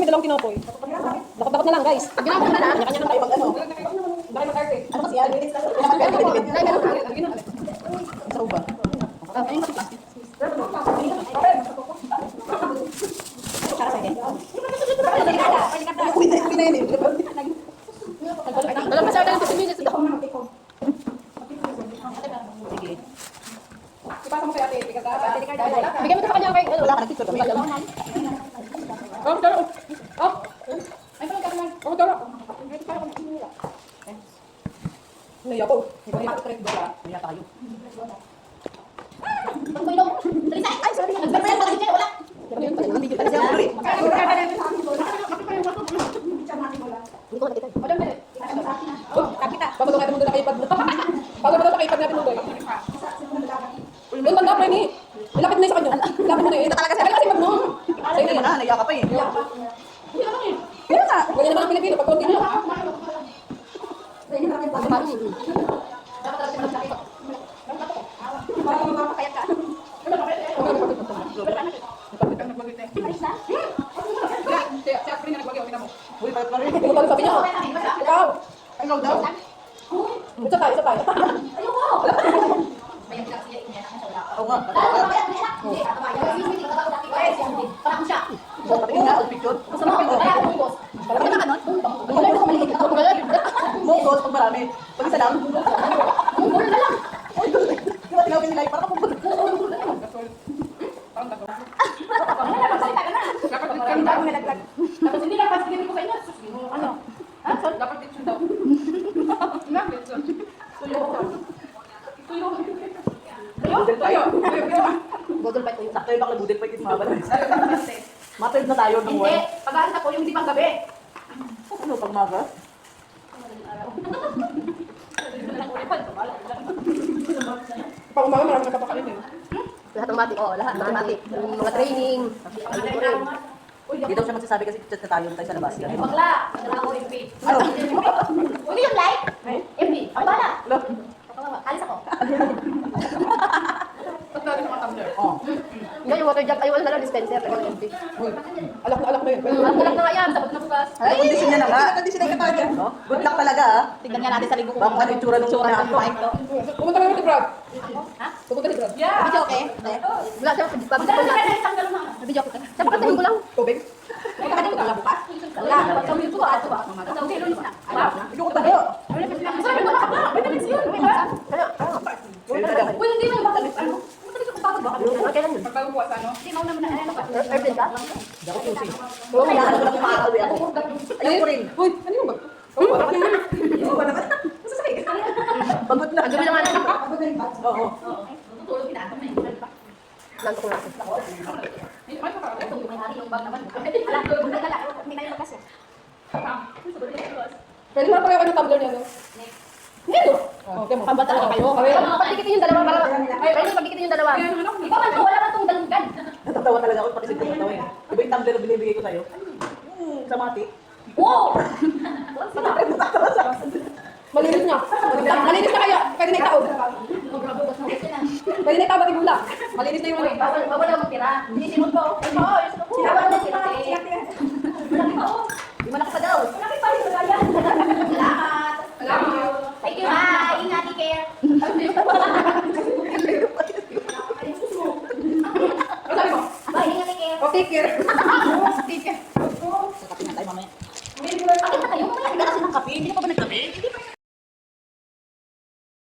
dalawang kinokoy. Dakot-dakot na lang, guys. Ginawa ko na lang. Kanya-kanya lang tayo mag ano. Bakit mag-arte? Ano kasi yan? Minutes lang. Sa uba. Ayun kasi plastic. Uwi na yun eh. Walang masyado ng 15 minutes daw. Sige. Ipasa mo kay ate. Bigyan mo ito sa kanya kay... Wala ka nag-picture kami. Oh, tara. Oh. Ay, parang kakaman. Oh, tara. Naiya ko. Ikaw yung makitrek doon ha. Naiya tayo. Ay, sorry. Nagsasayan pa rin siya. Wala. Hindi kita siya. Hindi ko nakita. Kapita. Papatong natin mo doon na kaipad mo. Papatong na kaipad natin mo doon. Doon banda pa ini. Ilapit mo na sa kanya. Ilapit mo na yun. Talaga siya. Kasi pag mo. Sa'yo na yun. Naiya ka pa eh. Kaya nga. Ganyan naman ang Pilipino. Pag konti mo. Uy, bakit pa rin? Ikaw sabi niya. Ikaw. Ikaw daw. Isa tayo, isa tayo. Oo nga. Patingin nga, picture. Mungkos, pag marami. Pag isa lang. Uy, di ba tinawagin nila? Parang kapag Tapos hindi na, pas ko sa inyo. Ano? Ha? Dapat picture daw. budel tayo. Bodol pa ito. Sakto yung bakla budel pa yung ismaban. Matid na tayo ng Hindi. one. Pag-aalis ako yung hindi pang gabi. Ano, pag maga? Pag umaga, marami nagkapakain eh. Lahat ng matik. Oo, lahat ng matik. Mga training. Hindi daw siya magsasabi kasi chat na tayo sa labas. Bakla. Nagdala ako FB. Ano? Hindi yung like? FB. Ako bala. Look. Alis ako. Oh. Yan yung water jug. Ay, wala na lang dispenser. Tagal FB. Uy, alak na yun. Alak na nga yan. Sabot na bukas. Ay, kondisyon niya na nga. Kondisyon na kapag yan. Good luck talaga ah. Tignan nga natin sa linggo. Baka ano yung tsura nung tsura na mic to. Pumunta kayo ni Brad. Ha? Pumunta ni Brad. Video okay? Wala siya. Pagkakataon na. Video okay. Sa pagkakataon ko lang. Tubig? Pagkakataon ko lang bukas. Wala. Pagkakataon ko ato ba? Pagkakataon ko na. Hindi ko tayo. Sabi mo na. May dalis yun. Uy, hindi mo yung bakal. Ano? Okay lang yun. Pagbabukas ano? Hindi mo naman na. Airplane ka? Hindi ako susi. Oo, kaya ko lang makakawi ako. Ayun ko rin. Uy, ano yung bag? Oo, parang yun. Oo, ba naman? Masasakay ka. Bagot na. Ang gabi naman. Oo. Tutulog kita. Nanto ko lang. May hari yung bag naman. Alam ko, hindi na yung bagas eh. Pwede na pareho ka ng tumbler niya, no? Hindi, no? Okay mo. Pambata lang kayo. Pagdikitin yung dalawa para... Pwede pagdikitin yung dalawa. Ikaw man, wala ka itong dalunggan. Natatawa talaga ako pati siguro ito eh. Iba yung tumbler na binibigay ko sa'yo. Sa mati. Wow! Malinis niya. Malinis na kaya. Pwede na itaob. Pwede na itaob at igula. Malinis na yung ano. Bawal lang magtira. Hindi sinod ko. Oo, yung sinod ko. Bawal lang magtira. Malaki pa ako. Di malaki pa daw. Malaki pa rin kaya. Salamat. Thank you. Bye. Ingat, take care. Ano sabi mo? Bye, ingat, take care. Oh, take care. Take care. Sakapin na tayo mamaya. Bakit na kayo? Mamaya. Kasi ng kape, hindi na pa ba